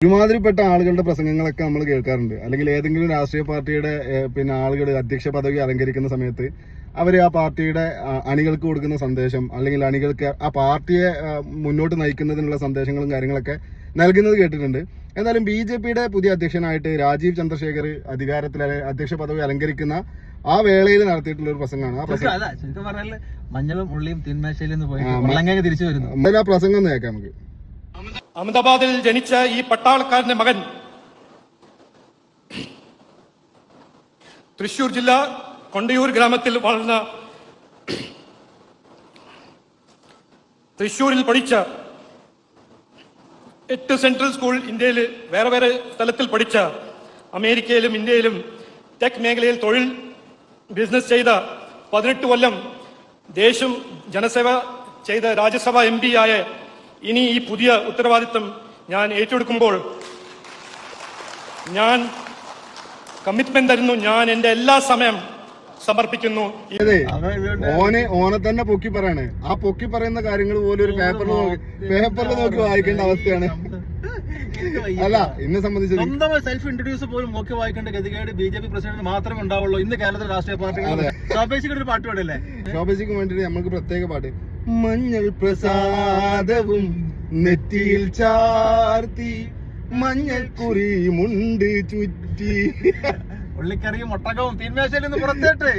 ഒരുമാതിരിപ്പെട്ട ആളുകളുടെ പ്രസംഗങ്ങളൊക്കെ നമ്മൾ കേൾക്കാറുണ്ട്. അല്ലെങ്കിൽ ഏതെങ്കിലും രാഷ്ട്രീയ പാർട്ടിയുടെ ആളുകൾ അധ്യക്ഷ പദവി അലങ്കരിക്കുന്ന സമയത്ത് അവർ ആ പാർട്ടിയുടെ അണികൾക്ക് കൊടുക്കുന്ന സന്ദേശം, അല്ലെങ്കിൽ അണികൾക്ക് ആ പാർട്ടിയെ മുന്നോട്ട് നയിക്കുന്നതിനുള്ള സന്ദേശങ്ങളും കാര്യങ്ങളൊക്കെ നൽകുന്നത് കേട്ടിട്ടുണ്ട്. എന്നാലും BJPയുടെ പുതിയ അധ്യക്ഷനായിട്ട് രാജീവ് ചന്ദ്രശേഖർ അധ്യക്ഷ പദവി അലങ്കരിക്കുന്ന ആ വേളയിൽ നടത്തിയിട്ടുള്ള ഒരു പ്രസംഗമാണ്. മഞ്ഞളും ഉള്ളിയും തിന്മേശയിൽ പോയി തിരിച്ചു വരുന്നു. ആ പ്രസംഗം ഒന്ന് കേൾക്കാം നമുക്ക്. അഹമ്മദാബാദിൽ ജനിച്ച ഈ പട്ടാളക്കാരന്റെ മകൻ തൃശൂർ ജില്ല കൊണ്ടയൂർ ഗ്രാമത്തിൽ വളർന്ന, തൃശൂരിൽ പഠിച്ച, 8 സെൻട്രൽ സ്കൂൾ ഇന്ത്യയിൽ വേറെ വേറെ സ്ഥലത്തിൽ പഠിച്ച, അമേരിക്കയിലും ഇന്ത്യയിലും ടെക് മേഖലയിൽ തൊഴിൽ ബിസിനസ് ചെയ്ത, 18 കൊല്ലം ദേശം ജനസേവ ചെയ്ത രാജ്യസഭ MP ആയ ഇനി ഈ പുതിയ ഉത്തരവാദിത്തം ഞാൻ ഏറ്റെടുക്കുമ്പോൾ ഞാൻ കമ്മിറ്റ്മെന്റ് തരുന്നു. ഞാൻ എന്റെ എല്ലാ സമയം സമർപ്പിക്കുന്നു. ഓനെ തന്നെ പൊക്കി പറയാണ്. ആ പൊക്കി പറയുന്ന കാര്യങ്ങൾ പോലും ഒരു പേപ്പറിൽ നോക്കി വായിക്കേണ്ട അവസ്ഥയാണ്. അല്ല, ഇന്നെ സംബന്ധിച്ച് സ്വന്തമായി സെൽഫ് ഇൻട്രൊഡ്യൂസ് പോലും നോക്കി വായിക്കേണ്ട ഗതികേട് BJP പ്രസിഡന്റ് മാത്രമേ ഉണ്ടാവുള്ളൂ ഇന്ന് കേരളത്തിലെ രാഷ്ട്രീയ പാർട്ടികൾ. ശോഭേശിക്ക് ഒരു പാട്ട് പാടില്ലേ? ശോഭേശിക്ക് വേണ്ടിട്ട് നമുക്ക് പ്രത്യേക പാട്ട്. മഞ്ഞൾ പ്രസാദവും നെറ്റിയിൽ ചാർത്തി, മഞ്ഞൾക്കുറി മുണ്ട് ചുറ്റി, ഉള്ളിക്കറിയും ഒട്ടകവും തീന്മേശയിൽ നിന്ന് പുറത്തേട്ട്